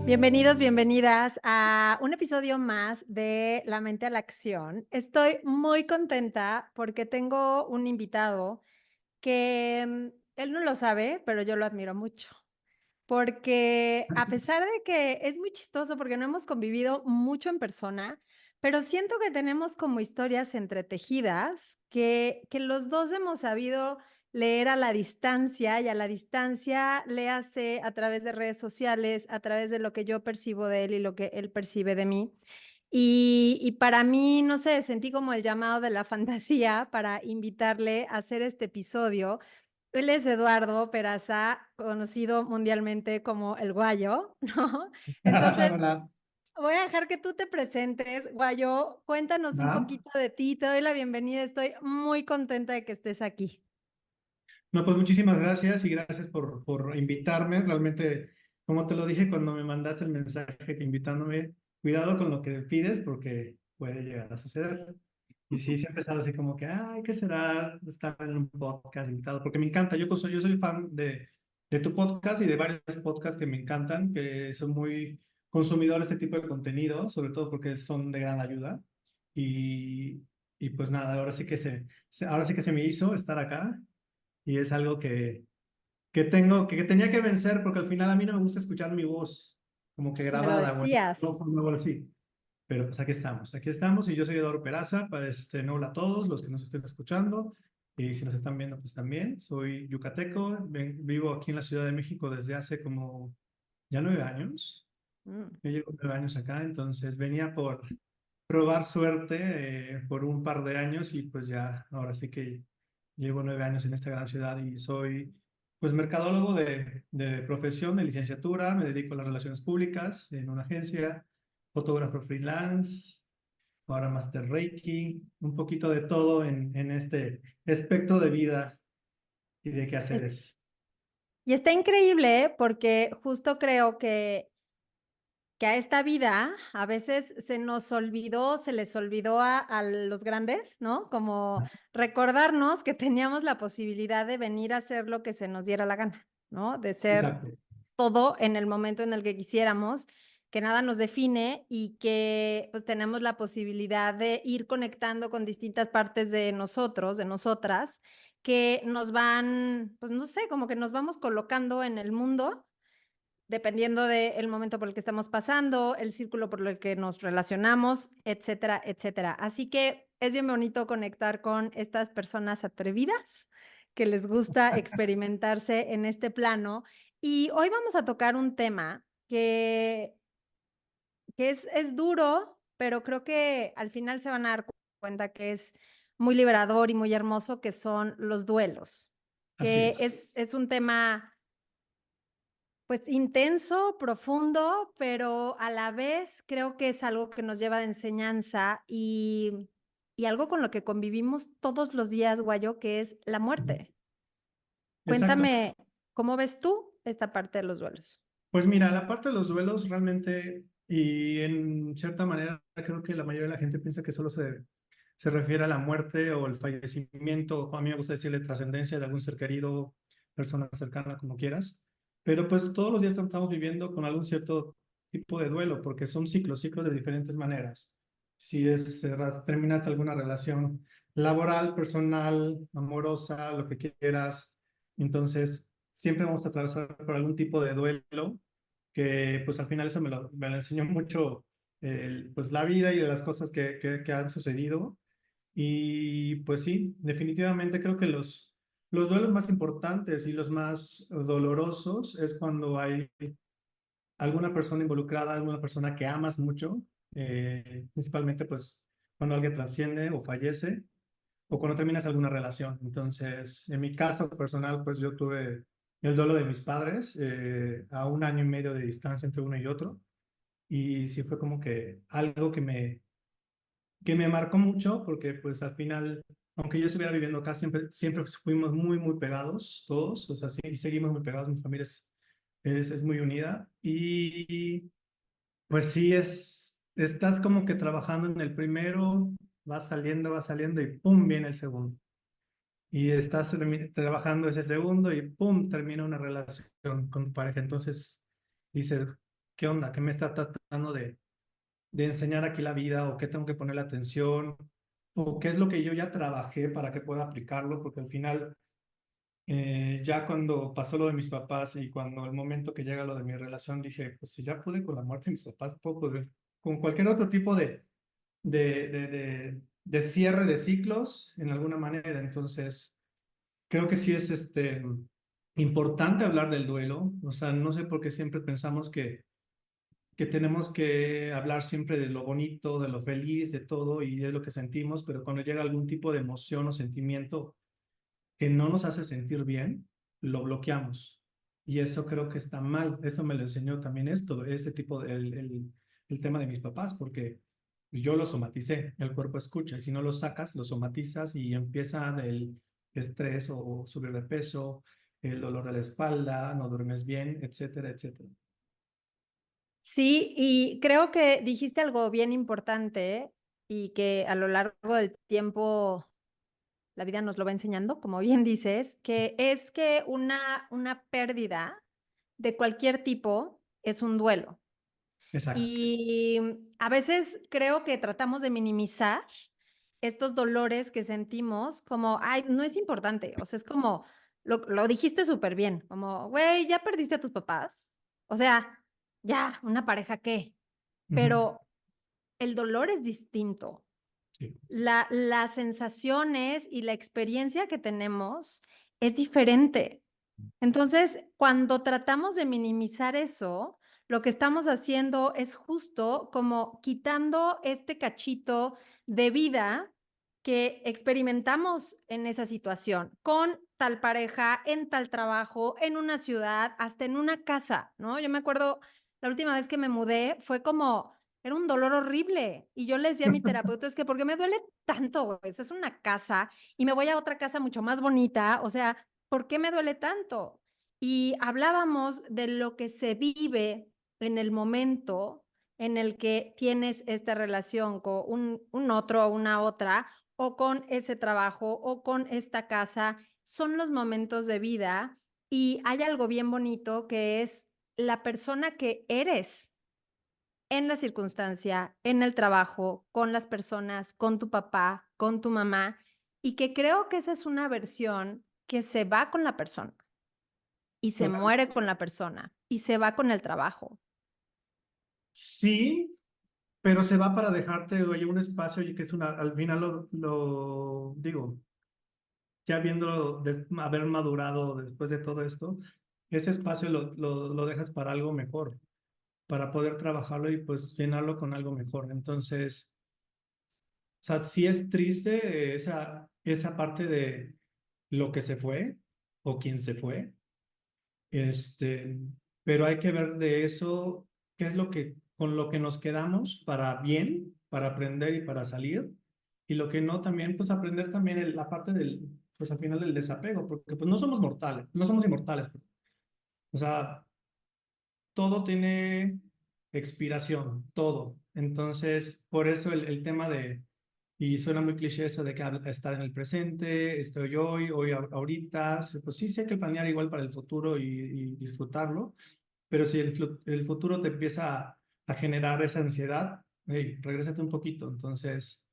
Bienvenidos, bienvenidas a un episodio más de La Mente a la Acción. Estoy muy contenta porque tengo un invitado que él no lo sabe, pero yo lo admiro mucho. Porque a pesar de que es muy chistoso porque no hemos convivido mucho en persona, pero siento que tenemos como historias entretejidas que los dos hemos sabido leer a la distancia y a la distancia léase a través de redes sociales, a través de lo que yo percibo de él y lo que él percibe de mí. Y para mí, no sé, sentí como el llamado de la fantasía para invitarle a hacer este episodio. Él es Eduardo Peraza, conocido mundialmente como el Guayo, ¿no? Entonces, Hola. voy a dejar que tú te presentes. Guayo, cuéntanos un ¿Va? poquito de ti, te doy la bienvenida, estoy muy contenta de que estés aquí. No, pues muchísimas gracias y gracias por invitarme. Realmente, como te lo dije cuando me mandaste el mensaje que invitándome, cuidado con lo que pides porque puede llegar a suceder. Y sí, se ha empezado así como que, ay, ¿qué será estar en un podcast invitado? Porque me encanta, yo soy fan de tu podcast y de varios podcasts que me encantan, que son muy consumidores de este tipo de contenido, sobre todo porque son de gran ayuda. Y, y pues nada, ahora sí que se me hizo estar acá y es algo que tenía que vencer porque al final a mí no me gusta escuchar mi voz como que Me lo grabada o en un decías. micrófono o algo así. Pero pues aquí estamos y yo soy Eduardo Peraza, no, hola a todos los que nos estén escuchando y si nos están viendo pues también, soy yucateco, vivo aquí en la Ciudad de México desde hace como ya 9 años, Mm. yo llevo 9 años acá, entonces venía por probar suerte por un par de años y pues ya ahora sí que llevo 9 años en esta gran ciudad y soy pues mercadólogo de profesión, de licenciatura, me dedico a las relaciones públicas en una agencia, fotógrafo freelance, ahora Master Reiki, un poquito de todo en este aspecto de vida y de Es- quehaceres. Y está increíble, ¿eh? Porque justo creo que a esta vida a veces se nos olvidó, se les olvidó a los grandes, ¿no? Como recordarnos que teníamos la posibilidad de venir a hacer lo que se nos diera la gana, ¿no? De ser Exacto. todo en el momento en el que quisiéramos, que nada nos define y que pues tenemos la posibilidad de ir conectando con distintas partes de nosotros, de nosotras, que nos van, pues no sé, como que nos vamos colocando en el mundo dependiendo del momento por el que estamos pasando, el círculo por el que nos relacionamos, etcétera, etcétera. Así que es bien bonito conectar con estas personas atrevidas que les gusta experimentarse en este plano. Y hoy vamos a tocar un tema que es duro, pero creo que al final se van a dar cuenta que es muy liberador y muy hermoso, que son los duelos, Así que es. es un tema pues intenso, profundo, pero a la vez creo que es algo que nos lleva de enseñanza y algo con lo que convivimos todos los días, Guayo, que es la muerte. Exacto. Cuéntame, ¿cómo ves tú esta parte de los duelos? Pues mira, la parte de los duelos realmente, y en cierta manera, creo que la mayoría de la gente piensa que solo se refiere a la muerte o el fallecimiento, o a mí me gusta decirle trascendencia de algún ser querido, persona cercana, como quieras. Pero pues todos los días estamos viviendo con algún cierto tipo de duelo, porque son ciclos, ciclos de diferentes maneras. Si es, terminaste alguna relación laboral, personal, amorosa, lo que quieras, entonces siempre vamos a atravesar por algún tipo de duelo que pues al final eso me lo enseñó mucho pues la vida y de las cosas que han sucedido. Y pues sí, definitivamente creo que los duelos más importantes y los más dolorosos es cuando hay alguna persona involucrada, alguna persona que amas mucho, principalmente pues cuando alguien trasciende o fallece o cuando terminas alguna relación. Entonces, en mi caso personal, pues yo tuve el duelo de mis padres a 1 año y medio de distancia entre uno y otro. Y sí fue como que algo que me marcó mucho porque pues al final, aunque yo estuviera viviendo acá, siempre fuimos muy, muy pegados todos. O sea, sí, seguimos muy pegados, mi familia es muy unida. Y pues sí, estás como que trabajando en el primero, va saliendo y ¡pum! Viene el segundo y estás trabajando ese segundo y ¡pum! Termina una relación con tu pareja. Entonces dices, ¿qué onda? ¿Qué me está tratando de enseñar aquí la vida o qué tengo que ponerle atención o qué es lo que yo ya trabajé para que pueda aplicarlo? Porque al final, ya cuando pasó lo de mis papás y cuando el momento que llega lo de mi relación, dije, pues si ya pude con la muerte de mis papás, puedo poder con cualquier otro tipo de cierre de ciclos en alguna manera. Entonces, creo que sí es importante hablar del duelo. O sea, no sé por qué siempre pensamos que tenemos que hablar siempre de lo bonito, de lo feliz, de todo, y es lo que sentimos, pero cuando llega algún tipo de emoción o sentimiento que no nos hace sentir bien, lo bloqueamos. Y eso creo que está mal. Eso me lo enseñó también este tipo el tema de mis papás, porque yo lo somaticé, el cuerpo escucha, y si no lo sacas, lo somatizas y empieza el estrés o subir de peso, el dolor de la espalda, no duermes bien, etcétera, etcétera. Sí, y creo que dijiste algo bien importante y que a lo largo del tiempo la vida nos lo va enseñando, como bien dices, que es que una pérdida de cualquier tipo es un duelo. Exacto. Y a veces creo que tratamos de minimizar estos dolores que sentimos como, ay, no es importante, o sea, es como, lo dijiste súper bien, como, güey, ya perdiste a tus papás, o sea, ya, una pareja qué, Ujú. pero el dolor es distinto. Sí. Las sensaciones y la experiencia que tenemos es diferente. Entonces, cuando tratamos de minimizar eso, lo que estamos haciendo es justo como quitando este cachito de vida que experimentamos en esa situación, con tal pareja, en tal trabajo, en una ciudad, hasta en una casa, ¿no? Yo me acuerdo la última vez que me mudé fue como, era un dolor horrible. Y yo le decía a mi terapeuta, es que, ¿por qué me duele tanto, güey? Eso es una casa y me voy a otra casa mucho más bonita. O sea, ¿por qué me duele tanto? Y hablábamos de lo que se vive en el momento en el que tienes esta relación con un otro o una otra, o con ese trabajo, o con esta casa. Son los momentos de vida y hay algo bien bonito que es la persona que eres en la circunstancia, en el trabajo, con las personas, con tu papá, con tu mamá, y que creo que esa es una versión que se va con la persona y se Total. muere con la persona y se va con el trabajo. Sí, pero se va para dejarte, oye, un espacio y que es al final lo digo, ya viéndolo, haber madurado después de todo esto, ese espacio lo dejas para algo mejor, para poder trabajarlo y pues llenarlo con algo mejor. Entonces, o sea, sí es triste, esa parte de lo que se fue o quien se fue, este, pero hay que ver de eso qué es con lo que nos quedamos para bien, para aprender y para salir, y lo que no también, pues aprender también la parte pues al final del desapego, porque pues no somos mortales, no somos inmortales, pues. O sea, todo tiene expiración, todo. Entonces, por eso el tema y suena muy cliché eso de que estar en el presente, estoy hoy, ahorita, pues sí, sí hay que planear igual para el futuro y disfrutarlo, pero si el futuro te empieza a generar esa ansiedad, hey, regrésate un poquito. Entonces,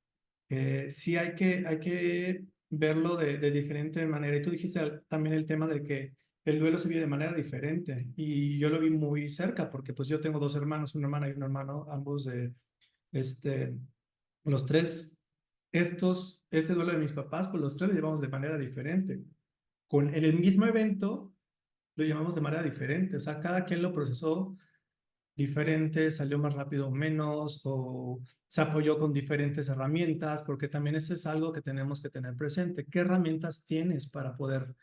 sí hay que verlo de diferente manera. Y tú dijiste también el tema de que el duelo se vive de manera diferente. Y yo lo vi muy cerca porque pues yo tengo dos hermanos, una hermana y un hermano, ambos este, los tres, este duelo de mis papás, pues los tres lo llevamos de manera diferente. Con el mismo evento lo llevamos de manera diferente. O sea, cada quien lo procesó diferente, salió más rápido o menos, o se apoyó con diferentes herramientas, porque también eso es algo que tenemos que tener presente. ¿Qué herramientas tienes para poder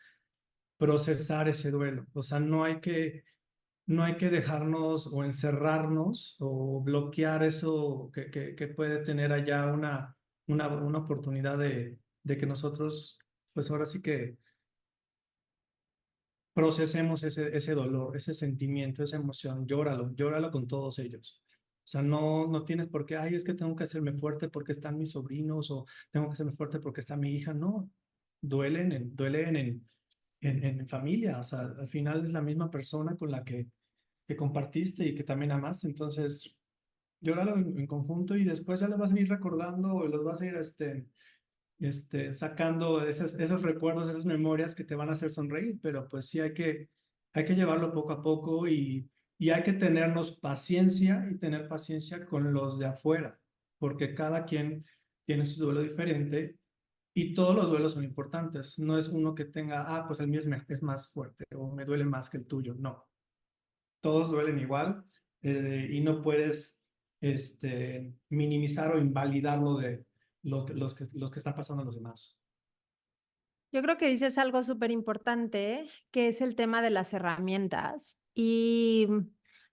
procesar ese duelo? O sea, no hay que dejarnos o encerrarnos o bloquear eso que puede tener allá una oportunidad de que nosotros, pues ahora sí que procesemos ese dolor, ese sentimiento, esa emoción, llóralo con todos ellos. O sea, no tienes por qué, ay, es que tengo que hacerme fuerte porque están mis sobrinos o tengo que hacerme fuerte porque está mi hija. No, duelen en familia. O sea, al final es la misma persona con la que que compartiste y que también amaste. Entonces, llóralo en conjunto y después ya lo vas a ir recordando o los vas a ir sacando esos recuerdos, esas memorias que te van a hacer sonreír, pero pues sí hay que llevarlo poco a poco y hay que tenernos paciencia y tener paciencia con los de afuera, porque cada quien tiene su duelo diferente y todos los duelos son importantes. No es uno que tenga, pues el mío es más fuerte o me duele más que el tuyo. No, todos duelen igual y no puedes minimizar o invalidar lo de los que están pasando a los demás. Yo creo que dices algo súper importante, que es el tema de las herramientas. Y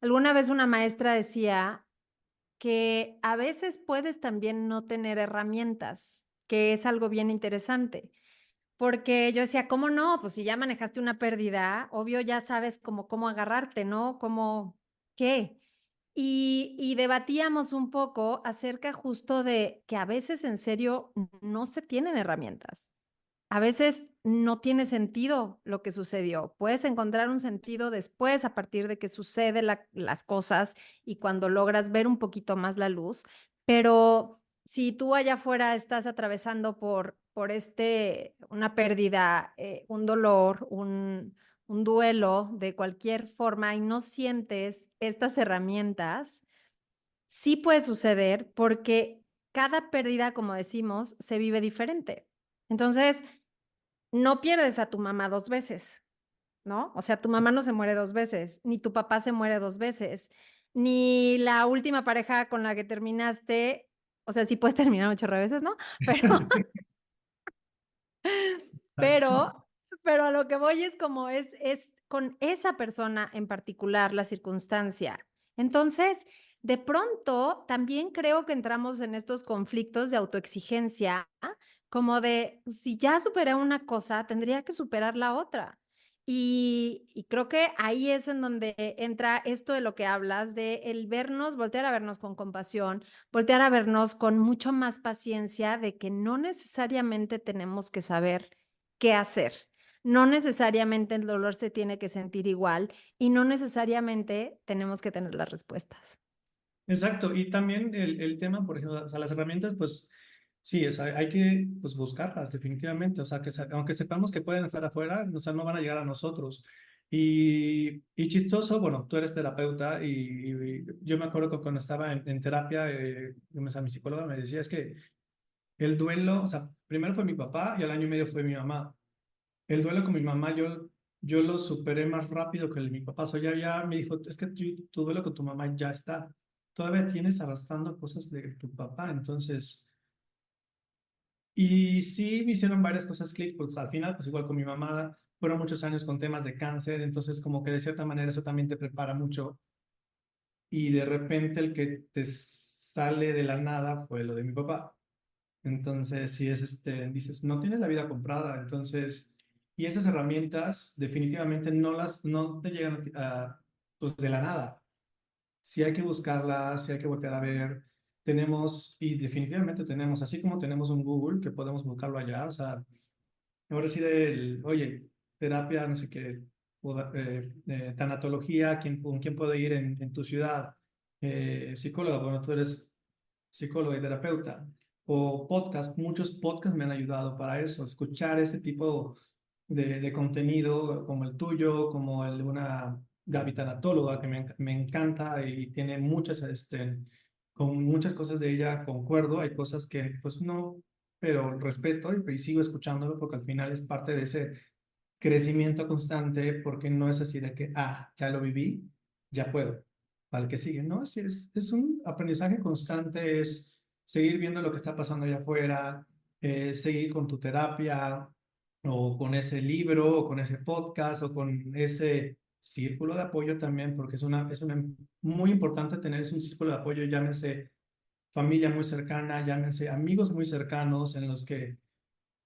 alguna vez una maestra decía que a veces puedes también no tener herramientas, que es algo bien interesante. Porque yo decía, ¿cómo no? Pues si ya manejaste una pérdida, obvio ya sabes cómo agarrarte, ¿no? ¿Cómo qué? Y debatíamos un poco acerca justo de que a veces en serio no se tienen herramientas. A veces no tiene sentido lo que sucedió. Puedes encontrar un sentido después a partir de que suceden las cosas y cuando logras ver un poquito más la luz, pero si tú allá afuera estás atravesando por una pérdida, un dolor, un duelo de cualquier forma y no sientes estas herramientas, sí puede suceder porque cada pérdida, como decimos, se vive diferente. Entonces, no pierdes a tu mamá 2 veces, ¿no? O sea, tu mamá no se muere 2 veces, ni tu papá se muere 2 veces, ni la última pareja con la que terminaste, o sea, sí puedes terminar 8 veces, ¿no? Pero Exacto. pero pero a lo que voy es como es con esa persona en particular la circunstancia. Entonces, de pronto, también creo que entramos en estos conflictos de autoexigencia, como de, pues, si ya superé una cosa, tendría que superar la otra. Y creo que ahí es en donde entra esto de lo que hablas, de el vernos, voltear a vernos con compasión, voltear a vernos con mucho más paciencia, de que no necesariamente tenemos que saber qué hacer. No necesariamente el dolor se tiene que sentir igual y no necesariamente tenemos que tener las respuestas. Exacto, y también el tema, por ejemplo, o sea, las herramientas, pues sí, o sea, hay que pues, buscarlas definitivamente, o sea, aunque sepamos que pueden estar afuera, o sea, no van a llegar a nosotros. Y chistoso, bueno, tú eres terapeuta y yo me acuerdo que cuando estaba en terapia, o sea, mi psicóloga me decía, es que el duelo, o sea, primero fue mi papá y al año y medio fue mi mamá. El duelo con mi mamá, yo lo superé más rápido que el de mi papá. O sea, ya me dijo, es que tu duelo con tu mamá ya está. Todavía tienes arrastrando cosas de tu papá. Entonces, y sí me hicieron varias cosas clic, pues al final, pues igual con mi mamá, fueron muchos años con temas de cáncer. Entonces, como que de cierta manera eso también te prepara mucho. Y de repente el que te sale de la nada fue lo de mi papá. Entonces, si es dices, no tienes la vida comprada, entonces, y esas herramientas definitivamente no te llegan pues de la nada. Sí hay que buscarlas, sí hay que voltear a ver. Tenemos, y definitivamente tenemos, así como tenemos un Google que podemos buscarlo allá, o sea, ahora sí oye, terapia, no sé qué, tanatología, ¿con quién puedo ir en tu ciudad? Psicólogo, bueno, tú eres psicólogo y terapeuta, o podcast, muchos podcasts me han ayudado para eso, escuchar ese tipo de contenido como el tuyo, como el de una Gaby tanatóloga que me encanta y tiene con muchas cosas de ella concuerdo, hay cosas que pues no, pero respeto y sigo escuchándolo porque al final es parte de ese crecimiento constante porque no es así de que, ya lo viví, ya puedo, para el que sigue, ¿no? Es un aprendizaje constante, es seguir viendo lo que está pasando allá afuera, seguir con tu terapia o con ese libro o con ese podcast o con ese círculo de apoyo también, porque es una muy importante tener un círculo de apoyo, llámese familia muy cercana, llámese amigos muy cercanos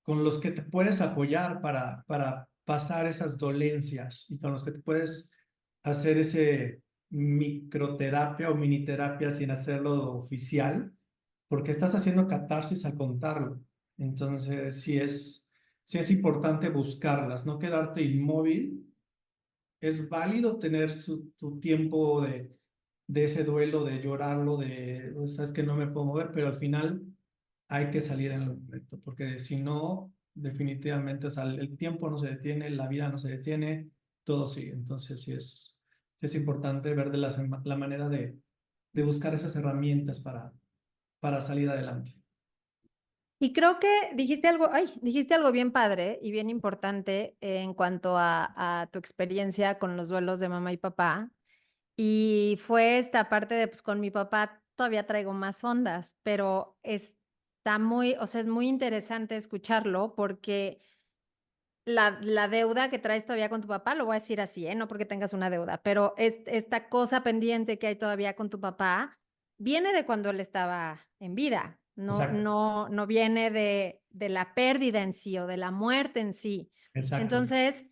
con los que te puedes apoyar para pasar esas dolencias y con los que te puedes hacer ese microterapia o miniterapia sin hacerlo oficial, porque estás haciendo catarsis al contarlo. Entonces, sí es importante buscarlas, no quedarte inmóvil es válido tener tu tiempo de ese duelo, de llorarlo, de, sabes que no me puedo mover, pero al final hay que salir en el momento, porque si no, definitivamente, o sea, el tiempo no se detiene, la vida no se detiene, todo sigue. Entonces sí es importante ver la manera de buscar esas herramientas para salir adelante. Y creo que dijiste algo, ay, dijiste algo bien padre y bien importante en cuanto a tu experiencia con los duelos de mamá y papá. Y fue esta parte de, pues con mi papá todavía traigo más ondas, pero está muy, o sea, es muy interesante escucharlo porque la deuda que traes todavía con tu papá, lo voy a decir así, ¿eh? No porque tengas una deuda, pero esta cosa pendiente que hay todavía con tu papá viene de cuando él estaba en vida, Exacto, no viene de la pérdida en sí o de la muerte en sí. exacto. Entonces,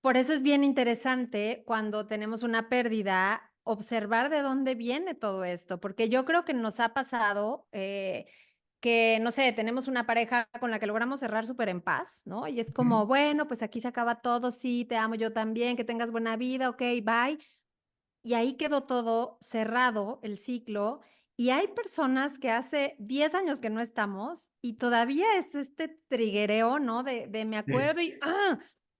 por eso es bien interesante cuando tenemos una pérdida, observar de dónde viene todo esto, porque yo creo que nos ha pasado que, no sé, tenemos una pareja con la que logramos cerrar súper en paz, ¿no? Y es Ujú. como, bueno, pues aquí se acaba todo, sí, te amo yo también, que tengas buena vida, ok, bye. Y ahí quedó todo cerrado, el ciclo. Y hay personas que hace 10 años que no estamos y todavía es este triguereo, ¿no? De me Sí. acuerdo y,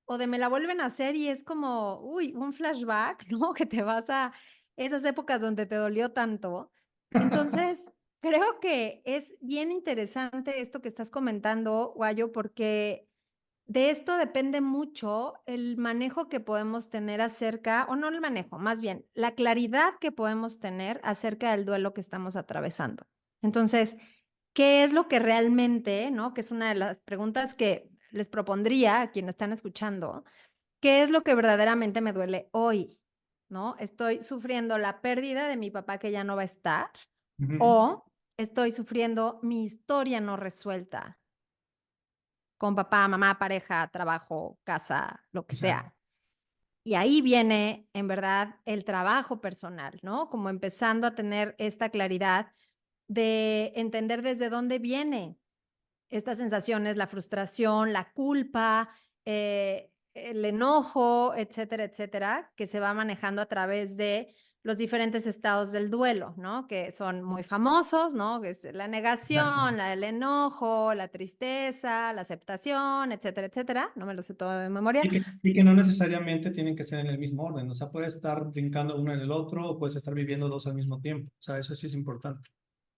o de me la vuelven a hacer y es como, uy, un flashback, ¿no? Que te vas a esas épocas donde te dolió tanto. Entonces, creo que es bien interesante esto que estás comentando, Guayo, porque de esto depende mucho el manejo que podemos tener acerca, o no el manejo, más bien la claridad que podemos tener acerca del duelo que estamos atravesando. Entonces, ¿qué es lo que realmente, no? Que es una de las preguntas que les propondría a quienes están escuchando. ¿Qué es lo que verdaderamente me duele hoy? ¿No? ¿Estoy sufriendo la pérdida de mi papá que ya no va a estar? Ujú. ¿O estoy sufriendo mi historia no resuelta con papá, mamá, pareja, trabajo, casa, lo que Exacto. sea? Y ahí viene, en verdad, el trabajo personal, ¿no? Como empezando a tener esta claridad de entender desde dónde viene estas sensaciones, la frustración, la culpa, el enojo, etcétera, etcétera, que se va manejando a través de los diferentes estados del duelo, ¿no? Que son muy famosos, ¿no? Que es la Exacto. negación, el enojo, la tristeza, la aceptación, etcétera, etcétera. No me lo sé todo de memoria. Y que no necesariamente tienen que ser en el mismo orden. O sea, puedes estar brincando uno en el otro o puedes estar viviendo dos al mismo tiempo. O sea, eso sí es importante.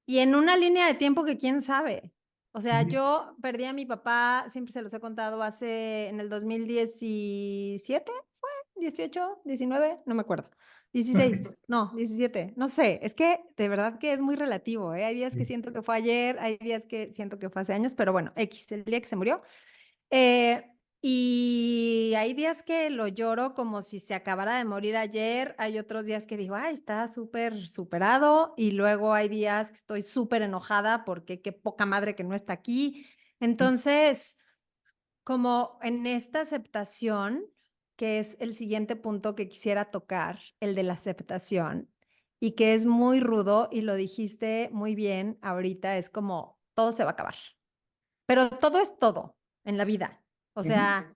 Y en una línea de tiempo que quién sabe. O sea, Ujú. yo perdí a mi papá, siempre se los he contado, en el 2017, ¿fue? 18, 19, no me acuerdo. 16, no, 17, no sé. Es que de verdad que es muy relativo, ¿eh? Hay días que Sí. siento que fue ayer, hay días que siento que fue hace años, pero bueno, X, el día que se murió. Eh, y hay días que lo lloro como si se acabara de morir ayer. Hay otros días que digo, ay, está súper superado. Y luego hay días que estoy súper enojada porque qué poca madre que no está aquí. Entonces, como en esta aceptación, que es el siguiente punto que quisiera tocar, el de la aceptación, y que es muy rudo, y lo dijiste muy bien ahorita, es como todo se va a acabar. Pero todo es todo en la vida. O Ujú. sea,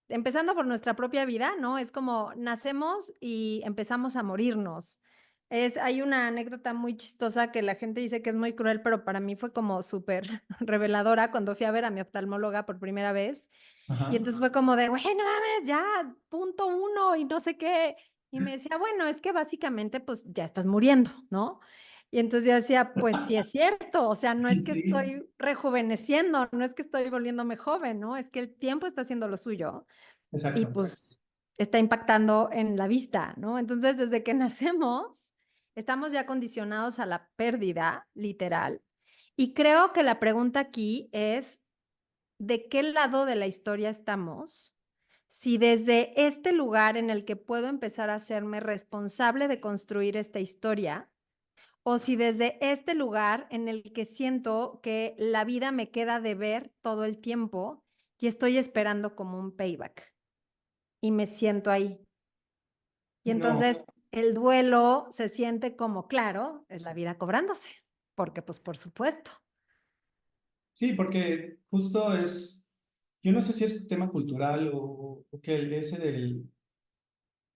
empezando por nuestra propia vida, ¿no? Es como nacemos y empezamos a morirnos. Hay una anécdota muy chistosa que la gente dice que es muy cruel, pero para mí fue como súper reveladora cuando fui a ver a mi oftalmóloga por primera vez. Y Ajá. entonces fue como de, güey, no mames, ya, punto uno y no sé qué. Y me decía, bueno, es que básicamente pues ya estás muriendo, ¿no? Y entonces yo decía, pues sí es cierto, o sea, no es que Sí, estoy rejuveneciendo, no es que estoy volviéndome joven, ¿no? Es que el tiempo está haciendo lo suyo y exacto. pues está impactando en la vista, ¿no? Entonces, desde que nacemos, estamos ya condicionados a la pérdida, literal. Y creo que la pregunta aquí es, ¿de qué lado de la historia estamos? Si desde este lugar en el que puedo empezar a hacerme responsable de construir esta historia, o si desde este lugar en el que siento que la vida me queda de ver todo el tiempo y estoy esperando como un payback y me siento ahí. Y No, entonces el duelo se siente como, claro, es la vida cobrándose, porque pues por supuesto. sí, porque justo yo no sé si es un tema cultural o que ese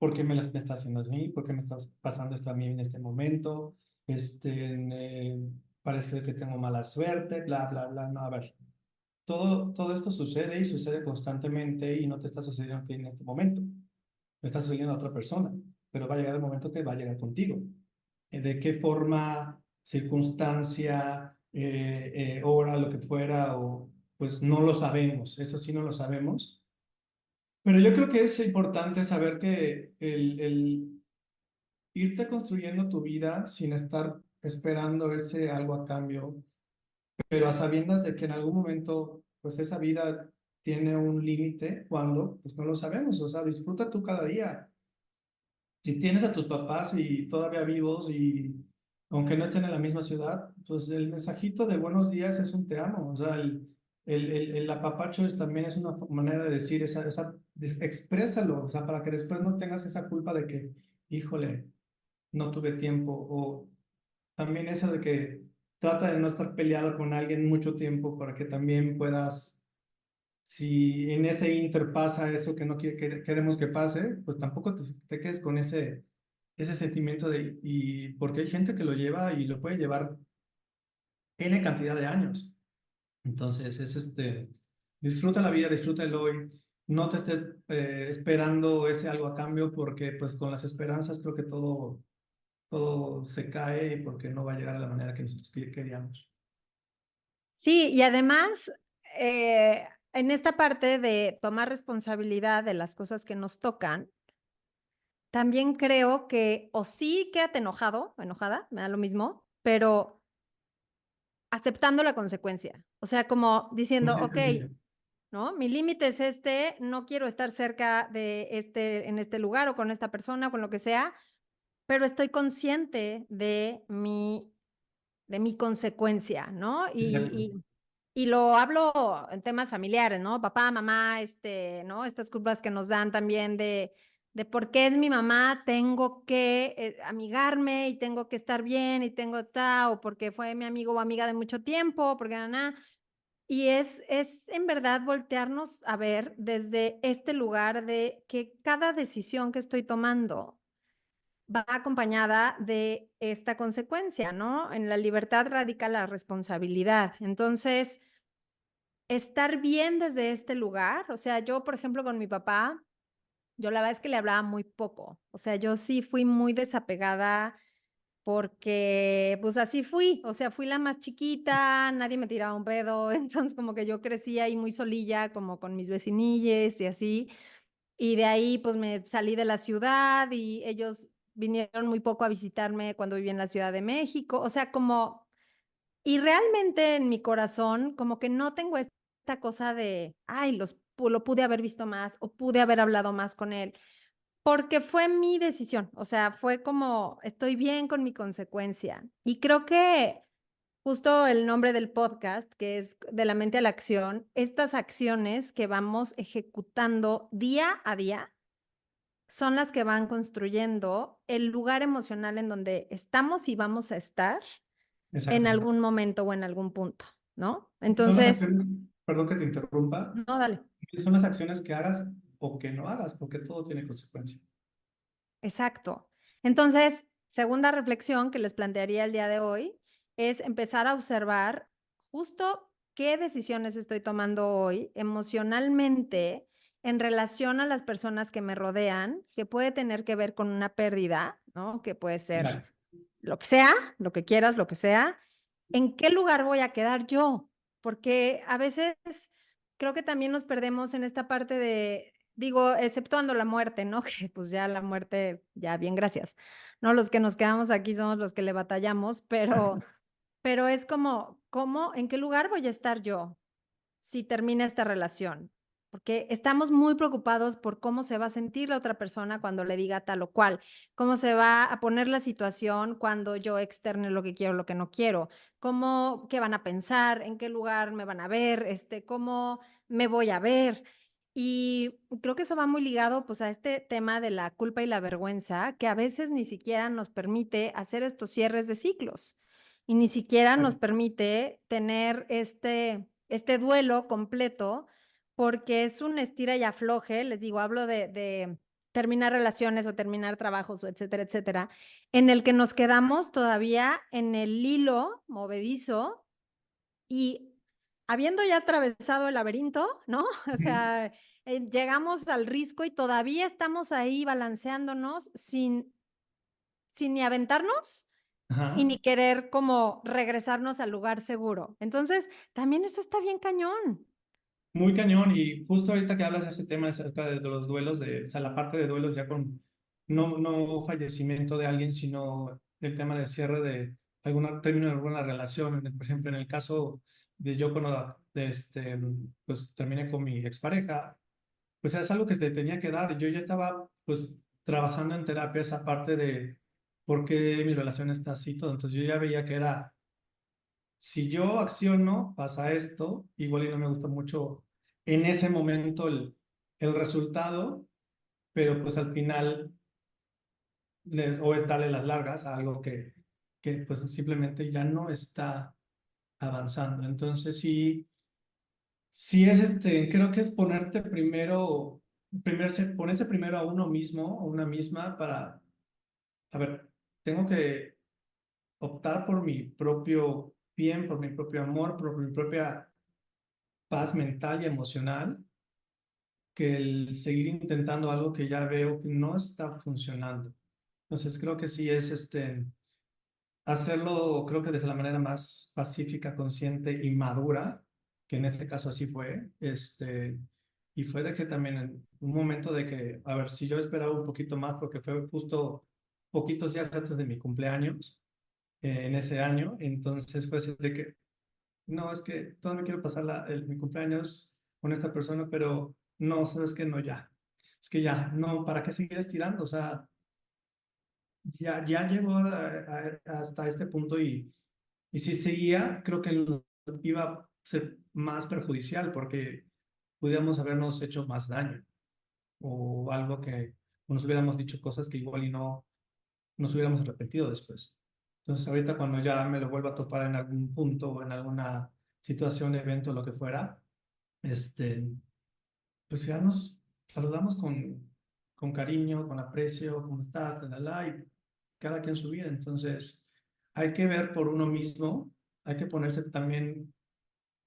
¿por qué me está haciendo a mí? ¿Por qué me está pasando esto a mí en este momento? Parece que tengo mala suerte, bla, bla, bla. No, a ver, todo esto sucede y sucede constantemente y no te está sucediendo a ti en este momento, le está sucediendo a otra persona, pero va a llegar el momento que va a llegar contigo. ¿De qué forma, circunstancia, hora, lo que fuera, o pues no lo sabemos, eso sí no lo sabemos. Pero yo creo que es importante saber que el irte construyendo tu vida sin estar esperando ese algo a cambio, pero a sabiendas de que en algún momento, pues esa vida tiene un límite, cuando, pues no lo sabemos, o sea, disfruta tú cada día. Si tienes a tus papás y todavía vivos y aunque no estén en la misma ciudad, pues el mensajito de buenos días es un te amo, o sea, el apapacho también es una manera de decir exprésalo, o sea, para que después no tengas esa culpa de que, híjole, no tuve tiempo, o también eso de que trata de no estar peleado con alguien mucho tiempo para que también puedas, si en ese inter pasa eso que no queremos que pase, pues tampoco te quedes con ese sentimiento de, y porque hay gente que lo lleva y lo puede llevar N cantidad de años. Entonces disfruta la vida, disfruta el hoy, no te estés esperando ese algo a cambio, porque pues con las esperanzas creo que todo se cae porque no va a llegar a la manera que nosotros queríamos. Sí, y además, en esta parte de tomar responsabilidad de las cosas que nos tocan, también creo que, o sí quédate enojado, enojada, me da lo mismo, pero aceptando la consecuencia. O sea, como diciendo, ok, Conscientemente. ¿no? Mi límite es este, no quiero estar cerca de en este lugar o con esta persona, con lo que sea, pero estoy consciente de mi consecuencia, ¿no? Exacto. Y lo hablo en temas familiares, ¿no? Papá, mamá, ¿no? Estas culpas que nos dan también de por qué es mi mamá, tengo que amigarme y tengo que estar bien y tengo o porque fue mi amigo o amiga de mucho tiempo, porque nada. Y es en verdad voltearnos a ver desde este lugar de que cada decisión que estoy tomando va acompañada de esta consecuencia, ¿no? En la libertad radica la responsabilidad. Entonces, estar bien desde este lugar, o sea, yo, por ejemplo, con mi papá, yo la verdad es que le hablaba muy poco, o sea, yo sí fui muy desapegada porque pues así fui, o sea, fui la más chiquita, nadie me tiraba un pedo, entonces como que yo crecí ahí muy solilla, como con mis vecinilles y así, y de ahí pues me salí de la ciudad y ellos vinieron muy poco a visitarme cuando viví en la Ciudad de México, o sea, como, y realmente en mi corazón como que no tengo esta cosa de, ay, lo pude haber visto más o pude haber hablado más con él. Porque fue mi decisión, o sea, fue como estoy bien con mi consecuencia. Y creo que justo el nombre del podcast, que es de la mente a la acción, estas acciones que vamos ejecutando día a día son las que van construyendo el lugar emocional en donde estamos y vamos a estar en Exacto. algún momento o en algún punto, ¿no? Son las Entonces, acciones, perdón que te interrumpa, no, dale. son las acciones que hagas o que no hagas, porque todo tiene consecuencia. Exacto. Entonces, segunda reflexión que les plantearía el día de hoy es empezar a observar justo qué decisiones estoy tomando hoy emocionalmente en relación a las personas que me rodean, que puede tener que ver con una pérdida, ¿no? Que puede ser Exacto. lo que sea, lo que quieras, lo que sea. ¿En qué lugar voy a quedar yo? Porque a veces creo que también nos perdemos en esta parte de, digo, exceptuando la muerte, ¿no? Que pues ya la muerte, ya bien, gracias. No, los que nos quedamos aquí somos los que le batallamos, pero es como, ¿cómo, en qué lugar voy a estar yo si termina esta relación? Porque estamos muy preocupados por cómo se va a sentir la otra persona cuando le diga tal o cual, cómo se va a poner la situación cuando yo externe lo que quiero, lo que no quiero, cómo, qué van a pensar, en qué lugar me van a ver, cómo me voy a ver. Y creo que eso va muy ligado pues a este tema de la culpa y la vergüenza, que a veces ni siquiera nos permite hacer estos cierres de ciclos y ni siquiera nos permite tener este duelo completo porque es un estira y afloje, les digo, hablo terminar relaciones o terminar trabajos o etcétera, etcétera, en el que nos quedamos todavía en el hilo movedizo y habiendo ya atravesado el laberinto, ¿no? O sea, llegamos al risco y todavía estamos ahí balanceándonos sin ni aventarnos y Ajá. ni querer como regresarnos al lugar seguro. Entonces, también eso está bien cañón. Muy cañón, y justo ahorita que hablas de ese tema acerca de los duelos, o sea, la parte de duelos ya con no fallecimiento de alguien, sino el tema de cierre de algún término de alguna relación. Por ejemplo, en el caso de yo cuando pues terminé con mi expareja, pues es algo que se tenía que dar. Yo ya estaba pues trabajando en terapia esa parte de por qué mi relación está así, todo. Entonces yo ya veía que era, si yo acciono, pasa esto, igual y no me gusta mucho en ese momento el resultado, pero pues al final o es darle las largas a algo que pues simplemente ya no está avanzando. Entonces sí, sí es creo que es ponerte primero, ponerse primero a uno mismo o una misma para, a ver, tengo que optar por mi propio bien, por mi propio amor, por mi propia paz mental y emocional, que el seguir intentando algo que ya veo que no está funcionando. Entonces creo que sí es hacerlo, creo que desde la manera más pacífica, consciente y madura, que en este caso así fue, y fue de que también en un momento de que, a ver, si yo esperaba un poquito más, porque fue justo poquitos días antes de mi cumpleaños, en ese año, entonces fue así de que no, es que todavía quiero pasar mi cumpleaños con esta persona, pero no, sabes que no, ya. Es que ya, no, ¿para qué seguir estirando? O sea, ya llegó hasta este punto y si seguía, creo que iba a ser más perjudicial porque pudiéramos habernos hecho más daño o algo que o nos hubiéramos dicho cosas que igual y no nos hubiéramos arrepentido después. Entonces, ahorita cuando ya me lo vuelva a topar en algún punto o en alguna situación, evento, lo que fuera, este, pues ya nos saludamos con cariño, con aprecio, ¿cómo estás? Y cada quien su vida. Entonces, hay que ver por uno mismo, hay que ponerse también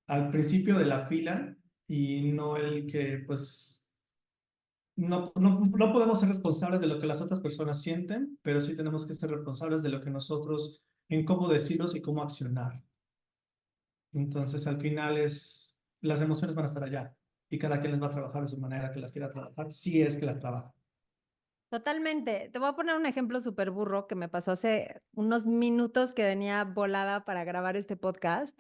al principio de la fila y no el que, pues, no podemos ser responsables de lo que las otras personas sienten, pero sí tenemos que ser responsables de lo que nosotros, en cómo decirlos y cómo accionar. Entonces, al final las emociones van a estar allá y cada quien les va a trabajar de su manera que las quiera trabajar, si es que las trabaja. Totalmente. Te voy a poner un ejemplo súper burro que me pasó hace unos minutos que venía volada para grabar este podcast.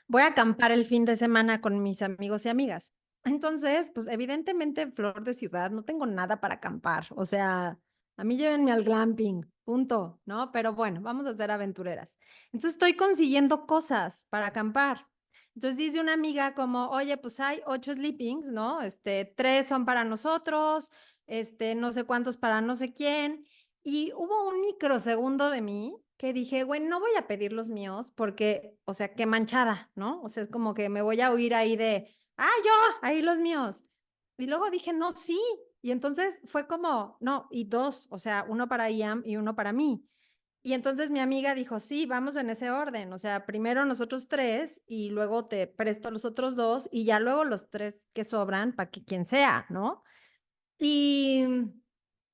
Voy a acampar el fin de semana con mis amigos y amigas. Entonces, pues evidentemente en Flor de Ciudad no tengo nada para acampar. O sea, a mí llévenme al glamping, punto, ¿no? Pero bueno, vamos a ser aventureras. Entonces estoy consiguiendo cosas para acampar. Entonces dice una amiga como, oye, pues hay 8 sleepings, ¿no? 3 son para nosotros, no sé cuántos para no sé quién. Y hubo un microsegundo de mí que dije, güey, no voy a pedir los míos porque, o sea, qué manchada, ¿no? O sea, es como que me voy a oír ahí de, yo, ahí los míos. Y luego dije, no, sí. Y entonces fue como, no, y dos, o sea, uno para Iam y uno para mí. Y entonces mi amiga dijo, sí, vamos en ese orden, o sea, primero nosotros tres y luego te presto los otros dos y ya luego los tres que sobran para que quien sea, ¿no? Y,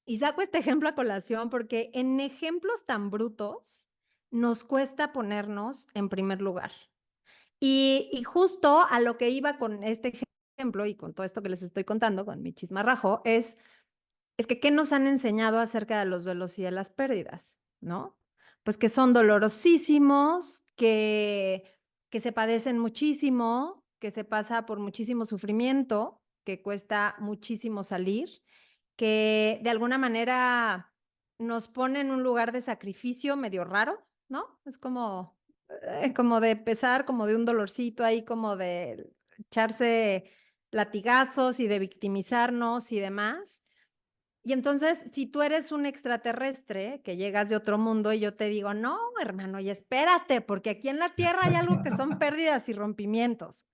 y saco este ejemplo a colación porque en ejemplos tan brutos nos cuesta ponernos en primer lugar. Y justo a lo que iba con este ejemplo y con todo esto que les estoy contando, con mi chismarrajo, es que ¿qué nos han enseñado acerca de los duelos y de las pérdidas? ¿No? Pues que son dolorosísimos, que se padecen muchísimo, que se pasa por muchísimo sufrimiento, que cuesta muchísimo salir, que de alguna manera nos pone en un lugar de sacrificio medio raro, ¿no? Es como de pesar, como de un dolorcito ahí, como de echarse latigazos y de victimizarnos y demás. Y entonces, si tú eres un extraterrestre que llegas de otro mundo y yo te digo, no, hermano, y espérate, porque aquí en la Tierra hay algo que son pérdidas y rompimientos.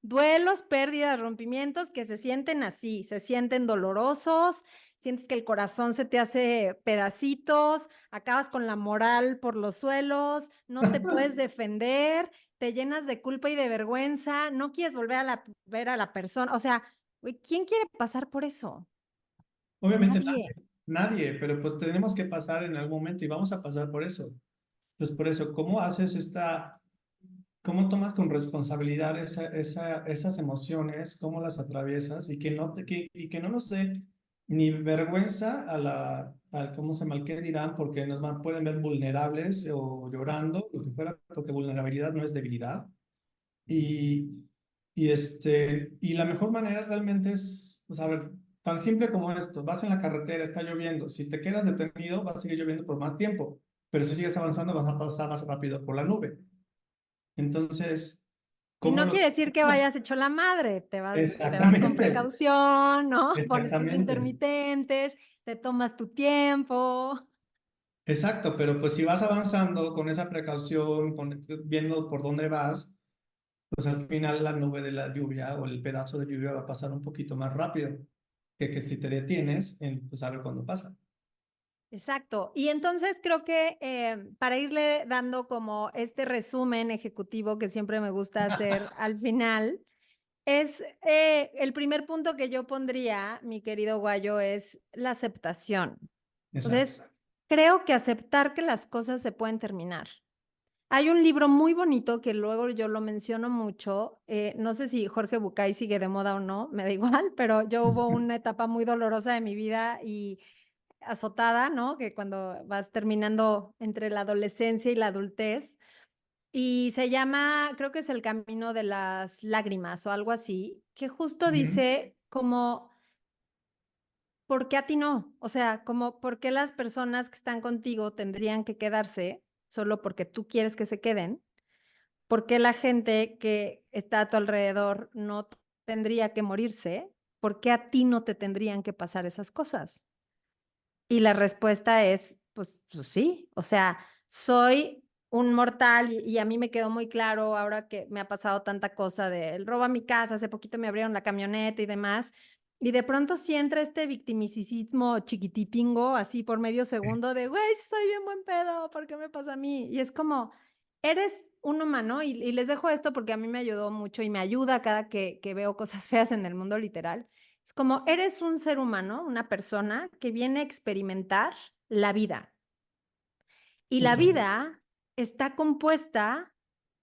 Duelos, pérdidas, rompimientos que se sienten así, se sienten dolorosos, sientes que el corazón se te hace pedacitos, acabas con la moral por los suelos, no te puedes defender, te llenas de culpa y de vergüenza, no quieres volver a ver a la persona. O sea, güey, ¿quién quiere pasar por eso? Obviamente Nadie. nadie, pero pues tenemos que pasar en algún momento y vamos a pasar por eso. Pues por eso, ¿cómo haces cómo tomas con responsabilidad esas emociones, cómo las atraviesas y y que no nos dé ni vergüenza ¿cómo se llama? Al qué dirán, porque pueden ver vulnerables o llorando, lo que fuera, porque vulnerabilidad no es debilidad. Y, y la mejor manera realmente es, pues a ver, tan simple como esto, vas en la carretera, está lloviendo, si te quedas detenido, va a seguir lloviendo por más tiempo, pero si sigues avanzando, vas a pasar más rápido por la nube. Entonces, Y ¿cómo no lo quiere decir que tomamos? vayas hecho la madre, te vas con Exactamente, precaución, ¿no? Pones tus exactamente, intermitentes, te tomas tu tiempo. exacto, pero pues si vas avanzando con esa precaución, viendo por dónde vas, pues al final la nube de la lluvia o el pedazo de lluvia va a pasar un poquito más rápido que si te detienes en pues, saber cuándo pasa. Exacto. Y entonces creo que para irle dando como este resumen ejecutivo que siempre me gusta hacer al final, es el primer punto que yo pondría, mi querido Guayo, es la aceptación. Exacto. Entonces, creo que aceptar que las cosas se pueden terminar. Hay un libro muy bonito que luego yo lo menciono mucho, no sé si Jorge Bucay sigue de moda o no, me da igual, pero yo hubo una etapa muy dolorosa de mi vida y azotada, ¿no? Que cuando vas terminando entre la adolescencia y la adultez, y se llama, creo que es El Camino de las Lágrimas o algo así, que justo Ujú. dice como, ¿por qué a ti no? O sea, como, ¿por qué las personas que están contigo tendrían que quedarse solo porque tú quieres que se queden? ¿Por qué la gente que está a tu alrededor no tendría que morirse? ¿Por qué a ti no te tendrían que pasar esas cosas? Y la respuesta es, pues sí, o sea, soy un mortal y a mí me quedó muy claro ahora que me ha pasado tanta cosa de el robo a mi casa, hace poquito me abrieron la camioneta y demás, y de pronto sí entra este victimicismo chiquititingo, así por medio segundo de, güey, soy bien buen pedo, ¿por qué me pasa a mí? Y es como, eres un humano y les dejo esto porque a mí me ayudó mucho y me ayuda cada que veo cosas feas en el mundo literal. Es como eres un ser humano, una persona que viene a experimentar la vida. Y la Justo. vida está compuesta